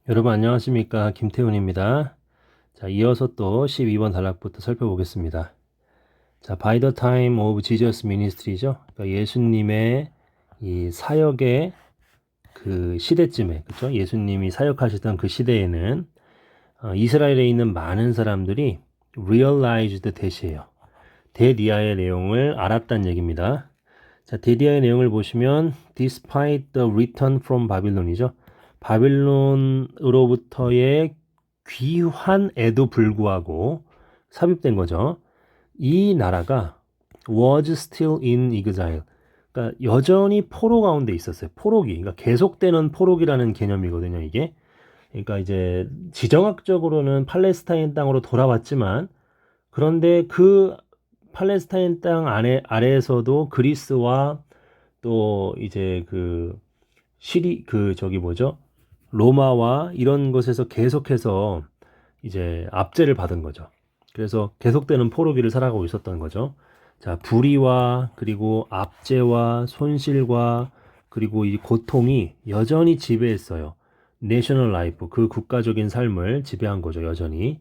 여러분 안녕하십니까, 김태훈입니다. 자, 이어서 또 12번 단락부터 살펴보겠습니다. 자, By the time of Jesus ministry죠. 그러니까 예수님의 이 사역의 그 시대쯤에, 그렇죠? 예수님이 사역하시던 그 시대에는 이스라엘에 있는 많은 사람들이 realized that이에요. 데디아의 내용을 알았다는 얘기입니다. 자, 데디아의 내용을 보시면 despite the return from Babylon이죠. 바빌론으로부터의 귀환에도 불구하고 삽입된 거죠. 이 나라가 was still in exile. 그러니까 여전히 포로 가운데 있었어요. 포로기. 그러니까 계속되는 포로기라는 개념이거든요, 이게. 그러니까 이제 지정학적으로는 팔레스타인 땅으로 돌아왔지만 그런데 그 팔레스타인 땅 아래에서도 그리스와 또 이제 그 저기 뭐죠? 로마와 이런 것에서 계속해서 이제 압제를 받은 거죠. 그래서 계속되는 포로기를 살아가고 있었던 거죠. 자, 불의와 그리고 압제와 손실과 그리고 이 고통이 여전히 지배했어요. 내셔널 라이프, 그 국가적인 삶을 지배한 거죠, 여전히.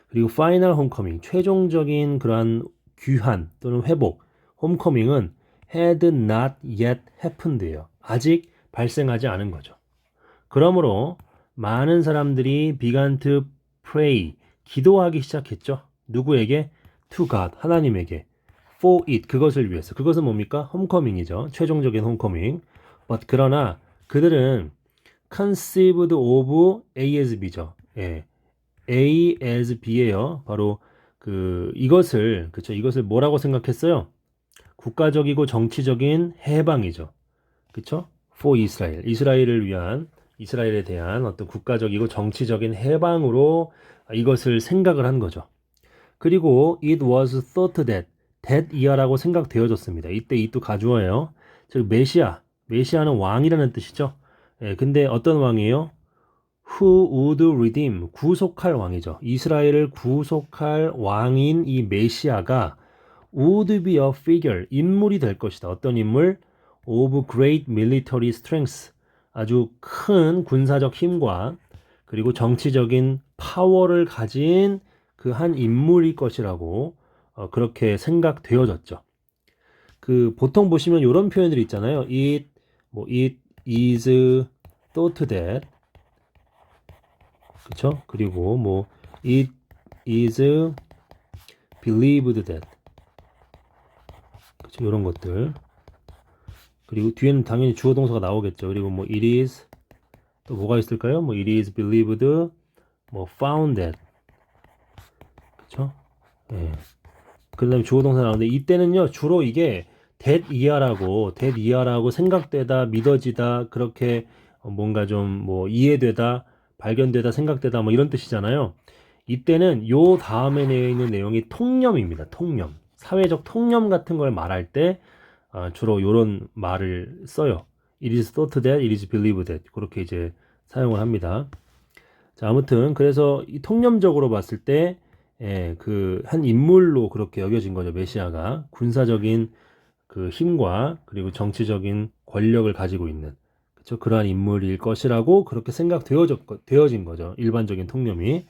그리고 파이널 홈커밍, 최종적인 그러한 귀환 또는 회복, 홈커밍은 had not yet happened예요. 아직 발생하지 않은 거죠. 그러므로 많은 사람들이 began to pray, 기도하기 시작했죠. 누구에게? To God, 하나님에게. For it, 그것을 위해서. 그것은 뭡니까? 홈커밍이죠. 최종적인 홈커밍. But 그러나 그들은 conceived of A as B죠. 예. A as B예요. 바로 이것을 뭐라고 생각했어요? 국가적이고 정치적인 해방이죠. 그쵸? For Israel. 이스라엘에 대한 어떤 국가적이고 정치적인 해방으로 이것을 생각을 한 거죠. 그리고 it was thought that year라고 생각되어졌습니다. 이때 이또 가주어예요. 즉 메시아는 왕이라는 뜻이죠. 예, 근데 어떤 왕이에요? Who would redeem, 구속할 왕이죠. 이스라엘을 구속할 왕인 이 메시아가 would be a figure, 인물이 될 것이다. 어떤 인물? Of great military strength, 아주 큰 군사적 힘과 그리고 정치적인 파워를 가진 그 한 인물일 것이라고 그렇게 생각되어졌죠. 그 보통 보시면 이런 표현들이 있잖아요. it is thought that, 그쵸? 그리고 it is believed that, 그쵸? 이런 것들. 그리고 뒤에는 당연히 주어 동사가 나오겠죠. 그리고 it is, 또 뭐가 있을까요? it is believed, found that, 그쵸? 예. 그 다음에 주어 동사 나오는데 이때는요 주로 이게 that year라고 생각되다, 믿어지다, 그렇게 뭔가 좀 이해되다, 발견되다, 생각되다 이런 뜻이잖아요. 이때는 요 다음에 내어 있는 내용이 통념입니다. 통념. 사회적 통념 같은 걸 말할 때 주로 요런 말을 써요. It is thought that, it is believed that. 그렇게 이제 사용을 합니다. 자, 아무튼 그래서 이 통념적으로 봤을 때 그 한 인물로 그렇게 여겨진 거죠. 메시아가 군사적인 그 힘과 그리고 정치적인 권력을 가지고 있는, 그렇죠? 그러한 인물일 것이라고 그렇게 되어진 거죠. 일반적인 통념이.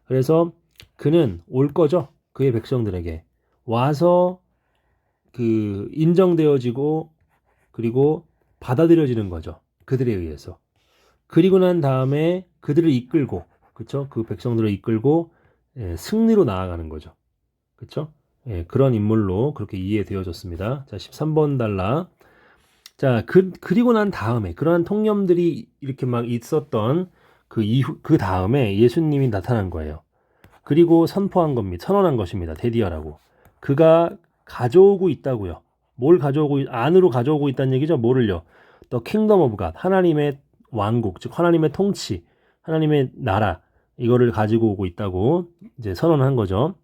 그래서 그는 올 거죠. 그의 백성들에게 와서 그 인정되어지고 그리고 받아들여지는 거죠. 그들에 의해서. 그리고 난 다음에 그들을 이끌고, 그쵸? 그 백성들을 이끌고 승리로 나아가는 거죠. 그쵸? 그런 인물로 그렇게 이해되어졌습니다. 자, 13번 달라. 자, 그리고 난 다음에 그러한 통념들이 이렇게 막 있었던 그 다음에 예수님이 나타난 거예요. 그리고 선언한 것입니다. 데디아라고. 그가 가져오고 있다고요. 안으로 가져오고 있다는 얘기죠. 뭐를요? The kingdom of God, 하나님의 왕국, 즉 하나님의 통치, 하나님의 나라, 이거를 가지고 오고 있다고 이제 선언한 거죠.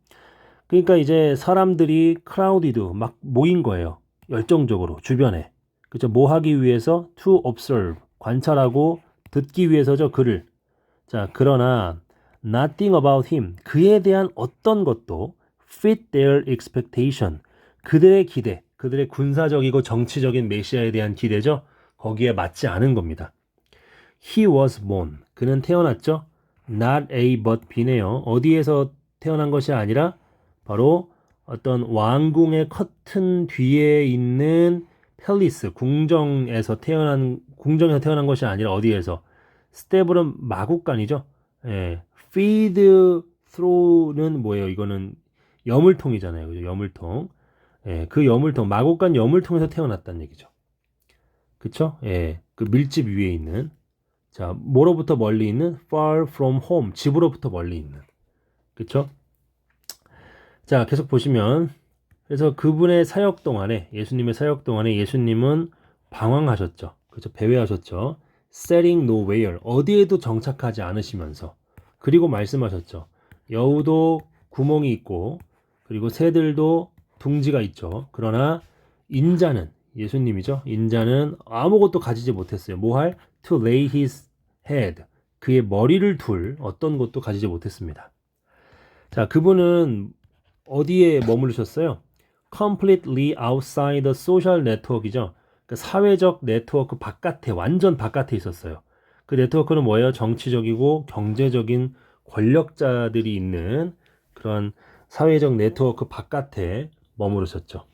그러니까 이제 사람들이 크라우디드 막 모인 거예요. 열정적으로 주변에. 그죠? 뭐 하기 위해서? To observe, 관찰하고 듣기 위해서죠. 그를. 자, 그러나 nothing about him, 그에 대한 어떤 것도 fit their expectation, 그들의 기대, 그들의 군사적이고 정치적인 메시아에 대한 기대죠. 거기에 맞지 않은 겁니다. He was born. 그는 태어났죠. Not A but B네요. 어디에서 태어난 것이 아니라 바로 어떤 왕궁의 커튼 뒤에 있는 팰리스, 궁정에서 태어난 것이 아니라 어디에서? 스테블은 마국간이죠. 예. feed through는 뭐예요? 이거는 여물통이잖아요. 그죠? 여물통. 예, 그 여물통, 마곡간 여물통에서 태어났다는 얘기죠. 그쵸? 예, 그 밀집 위에 있는. 자, 뭐로부터 멀리 있는? far from home. 집으로부터 멀리 있는. 그쵸? 자, 계속 보시면. 그래서 그분의 사역 동안에, 예수님의 사역 동안에 예수님은 방황하셨죠. 그죠? 배회하셨죠. setting nowhere. 어디에도 정착하지 않으시면서. 그리고 말씀하셨죠. 여우도 구멍이 있고, 그리고 새들도 둥지가 있죠. 그러나 인자는, 예수님이죠. 인자는 아무것도 가지지 못했어요. 뭐 할? To lay his head. 그의 머리를 둘 어떤 것도 가지지 못했습니다. 자, 그분은 어디에 머무르셨어요? Completely outside the social network이죠. 그러니까 사회적 네트워크 바깥에, 완전 바깥에 있었어요. 그 네트워크는 뭐예요? 정치적이고 경제적인 권력자들이 있는 그런 사회적 네트워크 바깥에 머무르셨죠.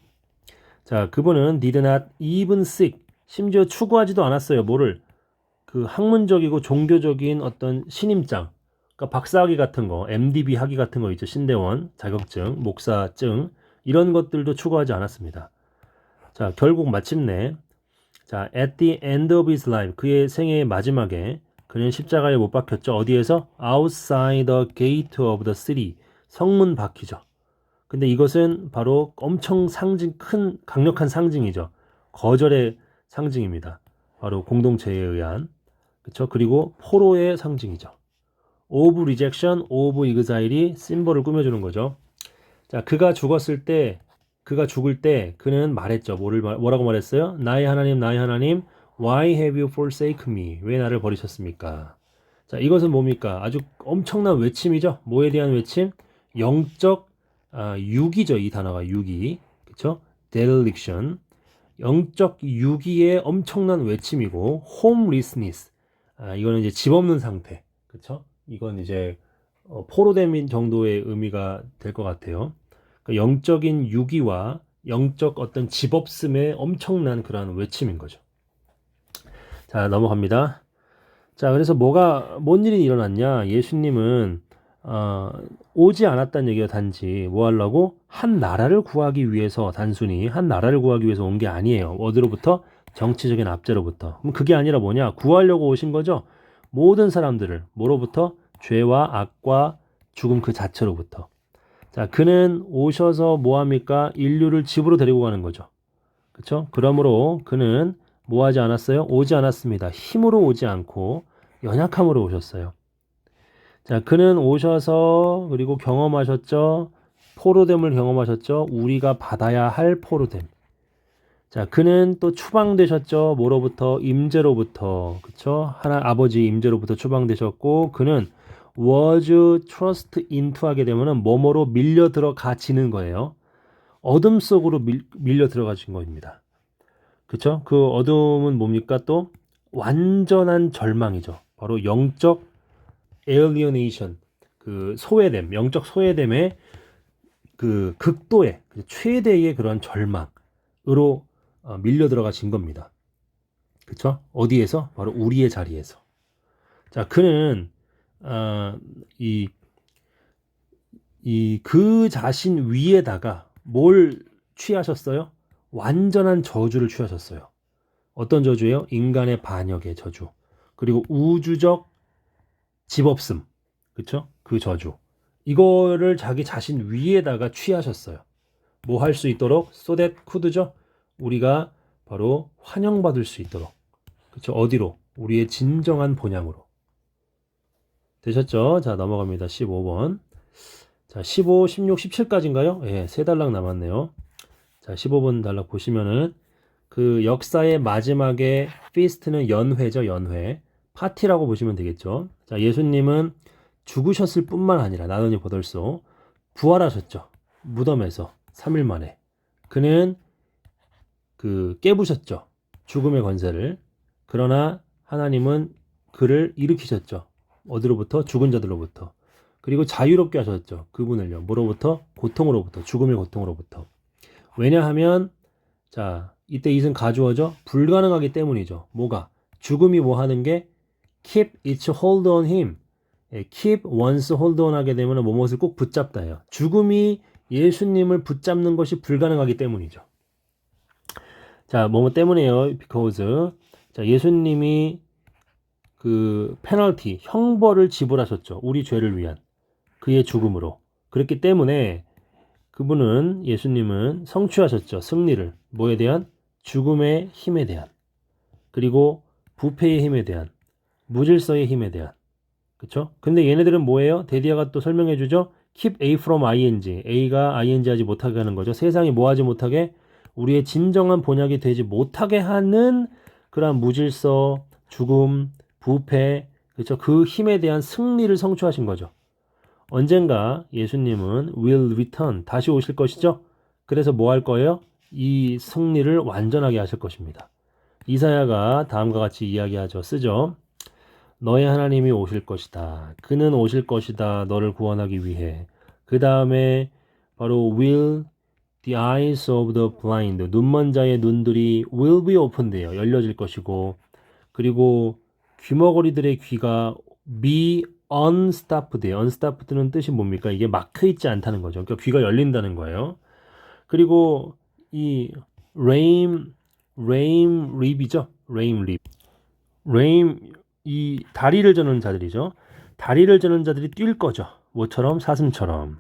자, 그분은 did not even seek, 심지어 추구하지도 않았어요. 뭐를? 그 학문적이고 종교적인 어떤 신임장, 그러니까 박사학위 같은 거, MDB 학위 같은 거 있죠. 신대원 자격증, 목사증 이런 것들도 추구하지 않았습니다. 자, 결국 마침내 자, at the end of his life, 그의 생애의 마지막에 그는 십자가에 못 박혔죠. 어디에서? outside the gate of the city, 성문 밖이죠. 근데 이것은 바로 엄청 큰 강력한 상징이죠. 거절의 상징입니다. 바로 공동체에 의한, 그렇죠? 그리고 포로의 상징이죠. of rejection, of exile이 심볼을 꾸며주는 거죠. 자, 그가 죽을 때 그는 말했죠. 뭐라고 말했어요? 나의 하나님, why have you forsaken me? 왜 나를 버리셨습니까? 자, 이것은 뭡니까? 아주 엄청난 외침이죠. 뭐에 대한 외침? 영적 유기죠. 이 단어가 유기. 그쵸? dereliction. 영적 유기의 엄청난 외침이고, homelessness. 이거는 이제 집 없는 상태. 그쵸? 이건 이제 포로됨인 정도의 의미가 될 것 같아요. 그러니까 영적인 유기와 영적 어떤 집 없음의 엄청난 그러한 외침인 거죠. 자, 넘어갑니다. 자, 그래서 뭔 일이 일어났냐? 예수님은 오지 않았다는 얘기가 단지 뭐 하려고? 한 나라를 구하기 위해서, 단순히 한 나라를 구하기 위해서 온 게 아니에요. 어디로부터? 정치적인 압제로부터. 그럼 그게 아니라 뭐냐? 구하려고 오신 거죠? 모든 사람들을 뭐로부터? 죄와 악과 죽음 그 자체로부터. 자, 그는 오셔서 뭐 합니까? 인류를 집으로 데리고 가는 거죠. 그렇죠? 그러므로 그는 뭐 하지 않았어요? 오지 않았습니다. 힘으로 오지 않고 연약함으로 오셨어요. 자, 그는 오셔서 그리고 경험하셨죠. 포로됨을 경험하셨죠. 우리가 받아야 할 포로됨. 자, 그는 또 추방되셨죠. 뭐로부터? 임재로부터. 그쵸? 아버지 임재로부터 추방되셨고, 그는 was thrust into 하게 되면은 뭐뭐로 밀려 들어가지는 거예요. 어둠 속으로 밀려 들어가신 겁니다. 그쵸? 그 어둠은 뭡니까? 또 완전한 절망이죠. 바로 영적 alienation, 그 소외됨, 영적 소외됨의 그 극도의 최대의 그런 절망으로 밀려 들어가신 겁니다. 그쵸? 어디에서? 바로 우리의 자리에서. 자, 그는 그 자신 위에다가 뭘 취하셨어요? 완전한 저주를 취하셨어요. 어떤 저주예요? 인간의 반역의 저주. 그리고 우주적 집없음. 그쵸? 그 저주. 이거를 자기 자신 위에다가 취하셨어요. 뭐 할 수 있도록? so that could죠? 우리가 바로 환영받을 수 있도록. 그쵸? 어디로? 우리의 진정한 본향으로. 되셨죠? 자, 넘어갑니다. 15번. 자, 15, 16, 17까지인가요? 예, 3단락 남았네요. 자, 15번 단락 보시면은 그 역사의 마지막에 피스트는 연회죠, 연회. 파티라고 보시면 되겠죠. 자, 예수님은 죽으셨을 뿐만 아니라 나더니 보덜소 부활하셨죠. 무덤에서 3일 만에. 그는 깨부셨죠. 죽음의 권세를. 그러나 하나님은 그를 일으키셨죠. 어디로부터? 죽은 자들로부터. 그리고 자유롭게 하셨죠. 그분을요. 뭐로부터? 고통으로부터. 죽음의 고통으로부터. 왜냐하면 자, 이때 it은 가주어죠. 불가능하기 때문이죠. 뭐가? 죽음이 뭐 하는 게 keep its hold on him. 예, keep one's hold on 하게 되면 뭐뭇을 꼭 붙잡다예요. 죽음이 예수님을 붙잡는 것이 불가능하기 때문이죠. 자, 뭐뭐 때문에요. because 자, 예수님이 그 페널티, 형벌을 지불하셨죠. 우리 죄를 위한 그의 죽음으로. 그렇기 때문에 그분은 예수님은 성취하셨죠. 승리를. 뭐에 대한? 죽음의 힘에 대한. 그리고 부패의 힘에 대한. 무질서의 힘에 대한. 그쵸? 근데 얘네들은 뭐예요? 데디아가 또 설명해 주죠. Keep A from ing. A가 ing 하지 못하게 하는 거죠. 세상이 뭐 하지 못하게? 우리의 진정한 본약이 되지 못하게 하는 그러한 무질서, 죽음, 부패, 그쵸? 그 힘에 대한 승리를 성취하신 거죠. 언젠가 예수님은 will return, 다시 오실 것이죠. 그래서 뭐 할 거예요? 이 승리를 완전하게 하실 것입니다. 이사야가 다음과 같이 이야기하죠. 쓰죠. 너의 하나님이 오실 것이다. 그는 오실 것이다. 너를 구원하기 위해. 그 다음에 바로 will the eyes of the blind. 눈먼 자의 눈들이 will be opened예요. 열려질 것이고. 그리고 귀머거리들의 귀가 be unstopped예요. unstopped는 뜻이 뭡니까? 이게 막혀 있지 않다는 거죠. 그러니까 귀가 열린다는 거예요. 그리고 이 rain rib이죠. rain rib. rain 이 다리를 저는 자들이죠. 다리를 저는 자들이 뛸 거죠. 뭐처럼? 사슴처럼.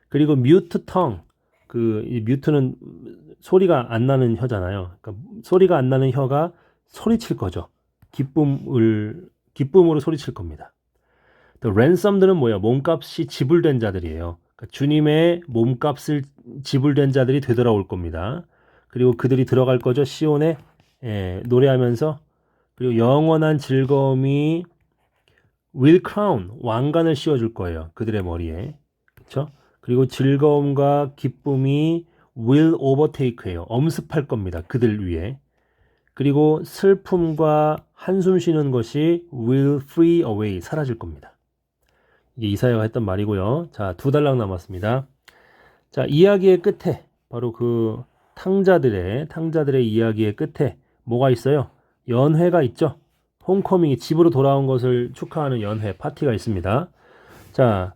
그리고 mute tongue. 이 mute는 소리가 안 나는 혀잖아요. 그러니까 소리가 안 나는 혀가 소리칠 거죠. 기쁨으로 소리칠 겁니다. 또 ransom들은 뭐야? 몸값이 지불된 자들이에요. 그러니까 주님의 몸값을 지불된 자들이 되돌아올 겁니다. 그리고 그들이 들어갈 거죠. 시온에 노래하면서. 그리고 영원한 즐거움이 will crown, 왕관을 씌워줄 거예요. 그들의 머리에. 그렇죠? 그리고 즐거움과 기쁨이 will overtake예요. 엄습할 겁니다. 그들 위에. 그리고 슬픔과 한숨 쉬는 것이 will flee away, 사라질 겁니다. 이게 이사야가 했던 말이고요. 자, 2달락 남았습니다. 자, 이야기의 끝에 바로 그 탕자들의 이야기의 끝에 뭐가 있어요? 연회가 있죠. 홈커밍이 집으로 돌아온 것을 축하하는 연회 파티가 있습니다. 자,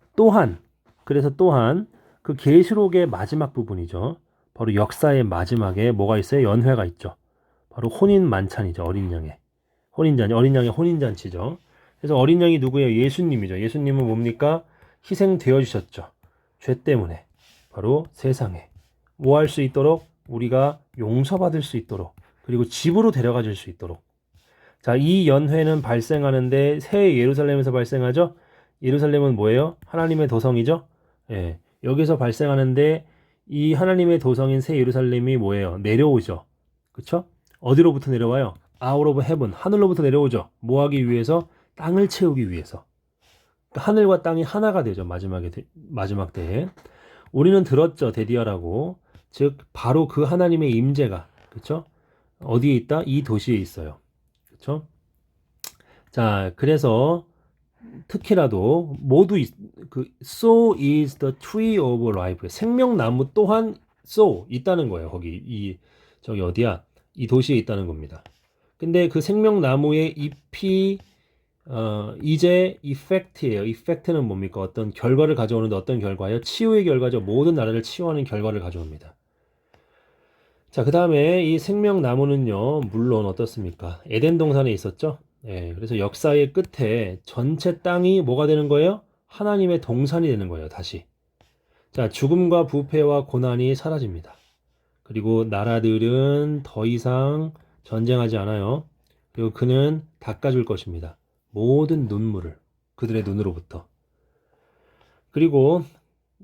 그래서 또한 그 계시록의 마지막 부분이죠. 바로 역사의 마지막에 뭐가 있어요? 연회가 있죠. 바로 혼인 만찬이죠. 어린 양의 혼인잔치죠. 그래서 어린 양이 누구예요? 예수님이죠. 예수님은 뭡니까? 희생되어 주셨죠. 죄 때문에. 바로 세상에 뭐 할 수 있도록? 우리가 용서받을 수 있도록, 그리고 집으로 데려가 줄 수 있도록. 자, 이 연회는 발생하는데 새 예루살렘에서 발생하죠. 예루살렘은 뭐예요? 하나님의 도성이죠. 예, 여기서 발생하는데 이 하나님의 도성인 새 예루살렘이 뭐예요? 내려오죠. 그쵸? 어디로부터 내려와요? Out of heaven, 하늘로부터 내려오죠. 뭐 하기 위해서? 땅을 채우기 위해서. 그러니까 하늘과 땅이 하나가 되죠. 마지막 때에. 우리는 들었죠. 데디아라고. 즉 바로 그 하나님의 임재가, 그렇죠? 어디에 있다? 이 도시에 있어요. 그렇죠? 자, 그래서 특히라도 모두 so is the tree of life. 생명나무 또한 so 있다는 거예요. 거기 저기 어디야? 이 도시에 있다는 겁니다. 근데 그 생명나무의 잎이 이제 effect예요. effect는 뭡니까? 어떤 결과를 가져오는데 어떤 결과요? 치유의 결과죠. 모든 나라를 치유하는 결과를 가져옵니다. 자, 그 다음에 이 생명나무는요, 물론 어떻습니까? 에덴 동산에 있었죠? 예, 그래서 역사의 끝에 전체 땅이 뭐가 되는 거예요? 하나님의 동산이 되는 거예요, 다시. 자, 죽음과 부패와 고난이 사라집니다. 그리고 나라들은 더 이상 전쟁하지 않아요. 그리고 그는 닦아줄 것입니다. 모든 눈물을 그들의 눈으로부터. 그리고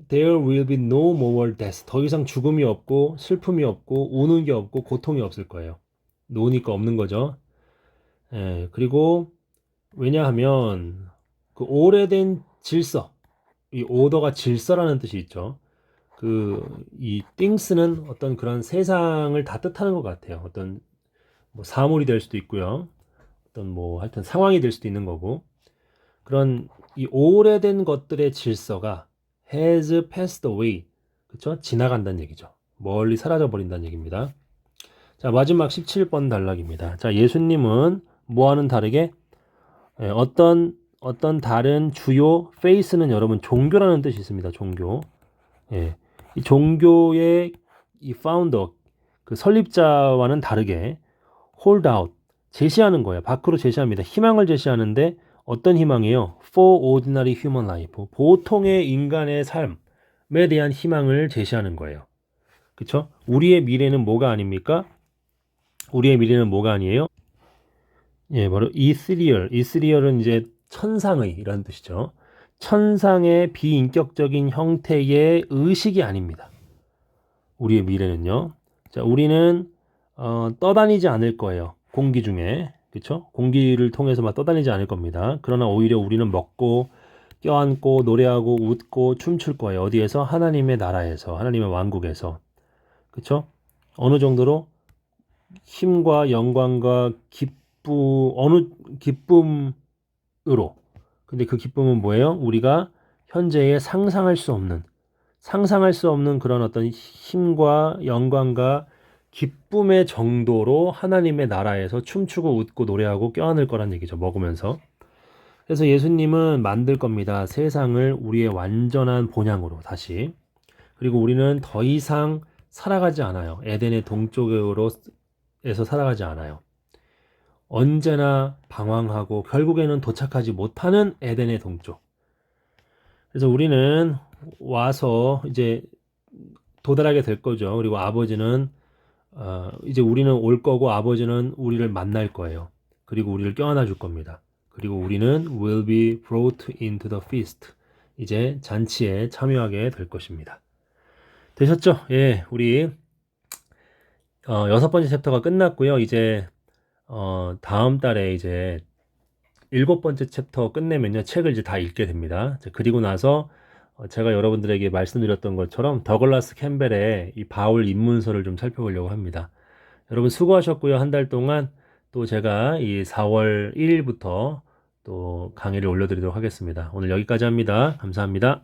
There will be no more death. 더 이상 죽음이 없고 슬픔이 없고 우는 게 없고 고통이 없을 거예요. 노니까 없는 거죠. 예, 그리고 왜냐하면 그 오래된 질서, 이 오더가 질서라는 뜻이 있죠. 이 things는 어떤 그런 세상을 다 뜻하는 것 같아요. 어떤 뭐 사물이 될 수도 있고요. 어떤 뭐 하여튼 상황이 될 수도 있는 거고 그런 이 오래된 것들의 질서가 has passed away 그쵸? 지나간다는 얘기죠. 멀리 사라져 버린다는 얘기입니다. 자 마지막 17번 단락입니다. 자 예수님은 뭐와는 다르게 어떤 다른 주요 faith는 여러분 종교라는 뜻이 있습니다. 종교. 예. 이 종교의 이 founder 그 설립자와는 다르게 hold out 제시하는 거예요. 밖으로 제시합니다. 희망을 제시하는데 어떤 희망이에요? For ordinary human life. 보통의 인간의 삶에 대한 희망을 제시하는 거예요. 그쵸? 우리의 미래는 뭐가 아닙니까? 우리의 미래는 뭐가 아니에요? 예, 바로 이스리얼. 이스리얼은 이제 천상의 이런 뜻이죠. 천상의 비인격적인 형태의 의식이 아닙니다. 우리의 미래는요. 자, 우리는 떠다니지 않을 거예요. 공기 중에. 그쵸? 공기를 통해서만 떠다니지 않을 겁니다. 그러나 오히려 우리는 먹고 껴안고 노래하고 웃고 춤출 거예요. 어디에서? 하나님의 나라에서, 하나님의 왕국에서. 그쵸? 어느 정도로 힘과 영광과 어느 기쁨으로. 근데 그 기쁨은 뭐예요? 우리가 현재에 상상할 수 없는 그런 어떤 힘과 영광과 기쁨의 정도로 하나님의 나라에서 춤추고 웃고 노래하고 껴안을 거란 얘기죠. 먹으면서. 그래서 예수님은 만들 겁니다. 세상을 우리의 완전한 본향으로 다시. 그리고 우리는 더 이상 살아가지 않아요. 에덴의 동쪽으로 에서 살아가지 않아요. 언제나 방황하고 결국에는 도착하지 못하는 에덴의 동쪽. 그래서 우리는 와서 이제 도달하게 될 거죠. 그리고 아버지는 이제 우리는 올 거고 아버지는 우리를 만날 거예요. 그리고 우리를 껴안아 줄 겁니다. 그리고 우리는 will be brought into the feast. 이제 잔치에 참여하게 될 것입니다. 되셨죠? 예, 우리 6번째 챕터가 끝났고요. 이제 다음 달에 이제 7번째 챕터 끝내면요. 책을 이제 다 읽게 됩니다. 그리고 나서 제가 여러분들에게 말씀드렸던 것처럼 더글라스 캠벨의 이 바울 입문서를 좀 살펴보려고 합니다. 여러분 수고하셨고요. 한 달 동안 또 제가 이 4월 1일부터 또 강의를 올려드리도록 하겠습니다. 오늘 여기까지 합니다. 감사합니다.